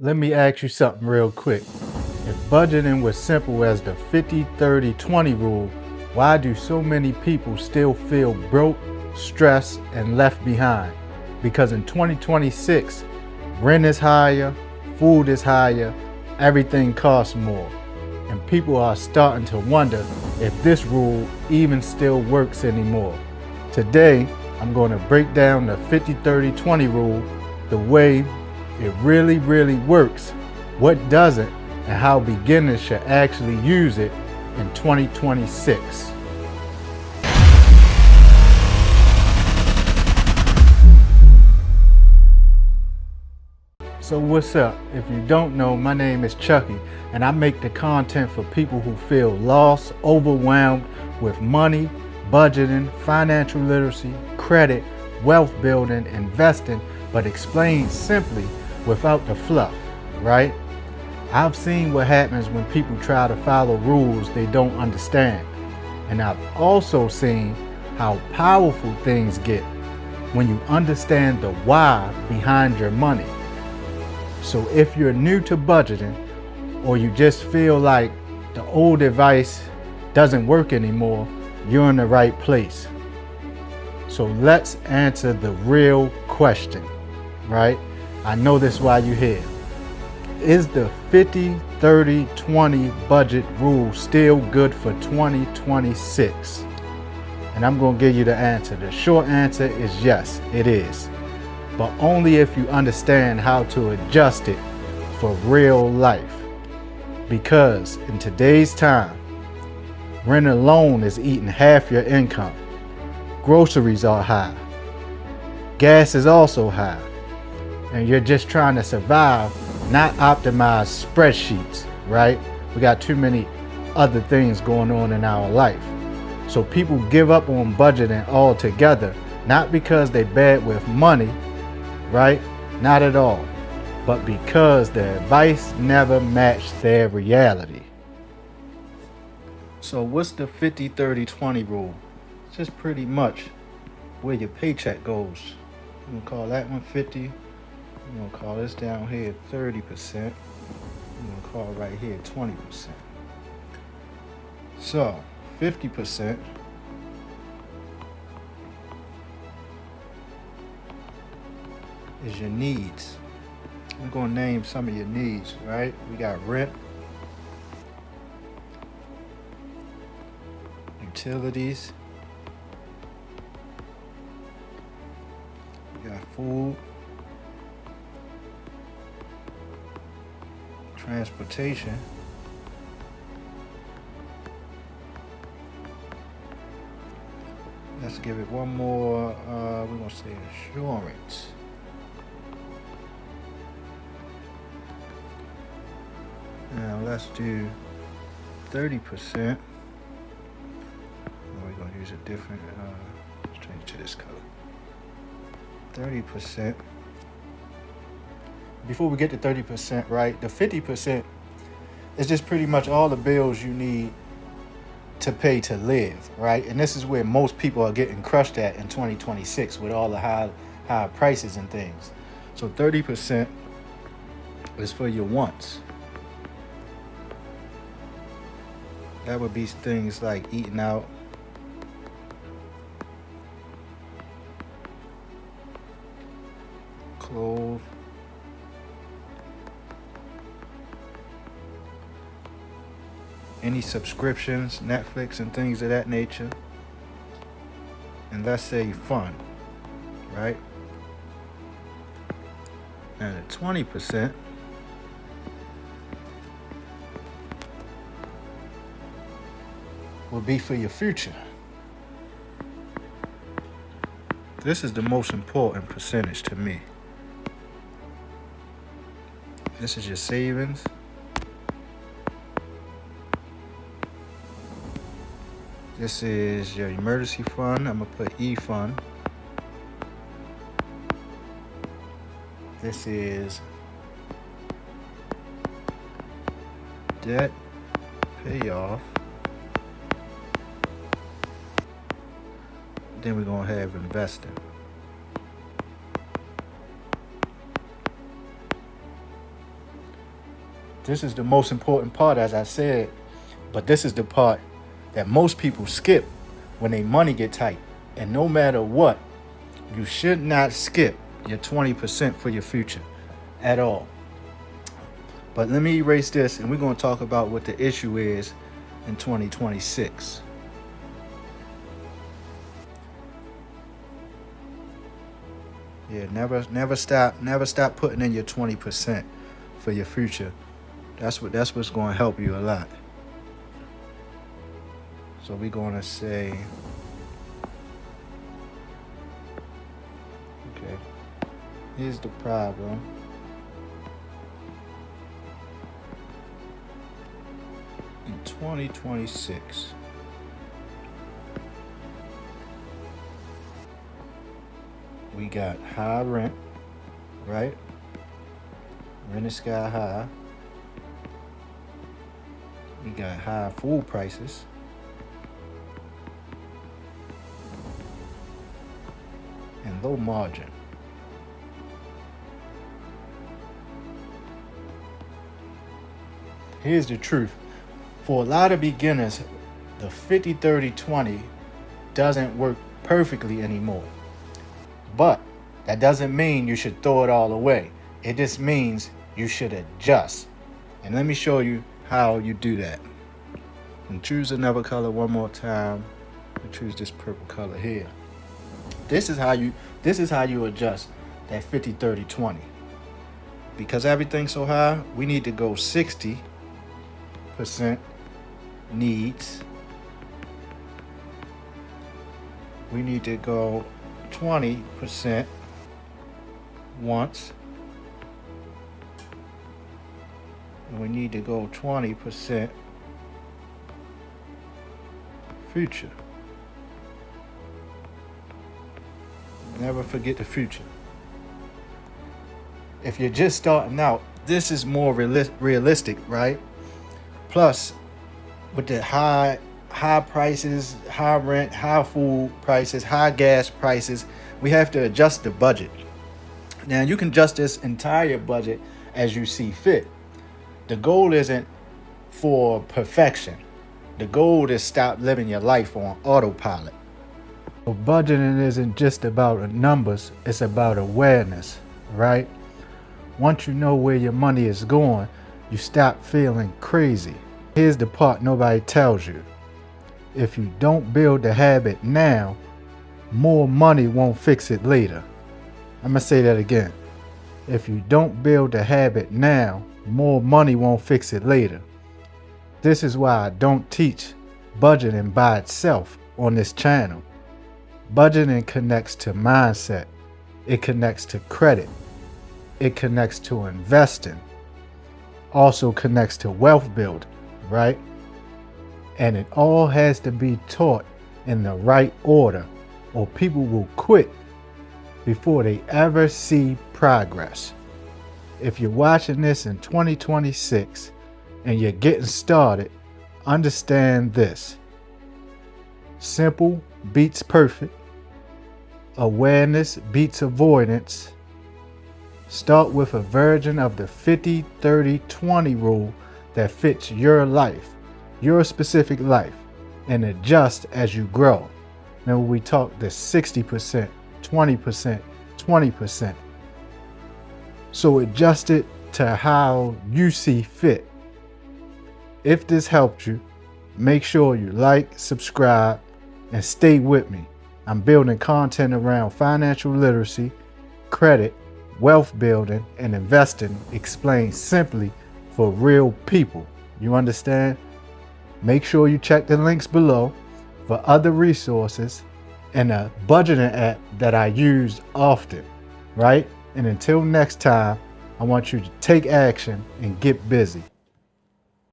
Let me ask you something real quick. If budgeting was simple as the 50-30-20 rule, why do so many people still feel broke, stressed, and left behind? Because in 2026, rent is higher, food is higher, everything costs more. And people are starting to wonder if this rule even still works anymore. Today, I'm going to break down the 50-30-20 rule, the way it really works, what doesn't, and how beginners should actually use it in 2026. So what's up? If you don't know, my name is Chucky, and I make the content for people who feel lost, overwhelmed with money, budgeting, financial literacy, credit, wealth building, investing, but explained simply without the fluff, right? I've seen what happens when people try to follow rules they don't understand. And I've also seen how powerful things get when you understand the why behind your money. So if you're new to budgeting, or you just feel like the old advice doesn't work anymore, you're in the right place. So let's answer the real question, right? I know this is why you're here. Is the 50-30-20 budget rule still good for 2026? And I'm going to give you the answer. The short answer is yes, it is. But only if you understand how to adjust it for real life. Because in today's time, rent alone is eating half your income. Groceries are high. Gas is also high. And you're just trying to survive, not optimize spreadsheets, right? We got too many other things going on in our life. So people give up on budgeting altogether, not because they're bad with money, right? Not at all. But because the advice never matched their reality. So what's the 50-30-20 rule? It's just pretty much where your paycheck goes. I'm gonna call that one 50. I'm gonna call this down here 30%. I'm gonna call right here 20%. So 50% is your needs. I'm gonna name some of your needs, right? We got rent, utilities, we got food, transportation, let's give it one more, we're gonna say insurance. Now let's do 30%. We're gonna use a different, let's change to this color. 30%. Before we get to 30%, right, the 50% is just pretty much all the bills you need to pay to live, right? And this is where most people are getting crushed at in 2026 with all the high prices and things. So 30% is for your wants. That would be things like eating out, clothes, any subscriptions, Netflix and things of that nature. And let's say fun, right? And at 20%, will be for your future. This is the most important percentage to me. This is your savings. This is your emergency fund. I'm gonna put E fund. This is debt payoff. Then we're gonna have investing. This is the most important part, as I said, but this is the part that most people skip when their money get tight. And no matter what, you should not skip your 20% for your future at all. But let me erase this and we're going to talk about what the issue is in 2026. Yeah, never stop putting in your 20% for your future. That's what's going to help you a lot. So we're going to say, okay, here's the problem. In 2026, we got high rent, right? Rent is sky high. We got high food prices. And low margin. Here's the truth. For a lot of beginners, the 50-30-20 doesn't work perfectly anymore. But that doesn't mean you should throw it all away. It just means you should adjust. And let me show you how you do that. And choose another color one more time. And choose this purple color here. This is how you adjust that 50-30-20. Because everything's so high, we need to go 60% needs. We need to go 20% wants. And we need to go 20% future. Never forget the future. If you're just starting out, this is more realistic, right? Plus, with the high prices, high rent, high food prices, high gas prices, we have to adjust the budget. Now, you can adjust this entire budget as you see fit. The goal isn't for perfection. The goal is stop living your life on autopilot. So budgeting isn't just about numbers, it's about awareness, right? Once you know where your money is going, you stop feeling crazy. Here's the part nobody tells you. If you don't build the habit now, more money won't fix it later. I'm gonna say that again. If you don't build the habit now, more money won't fix it later. This is why I don't teach budgeting by itself on this channel. Budgeting connects to mindset. It connects to credit. It connects to investing. Also connects to wealth building, right? And it all has to be taught in the right order, or people will quit before they ever see progress. If you're watching this in 2026 and you're getting started, understand this. Simple beats perfect. Awareness beats avoidance. Start with a version of the 50-30-20 rule that fits your life, your specific life, and adjust as you grow. Remember, we talked the 60%, 20%, 20%. So adjust it to how you see fit. If this helped you, make sure you like, subscribe, and stay with me. I'm building content around financial literacy, credit, wealth building, and investing explained simply for real people. You understand? Make sure you check the links below for other resources and a budgeting app that I use often, right? And until next time, I want you to take action and get busy.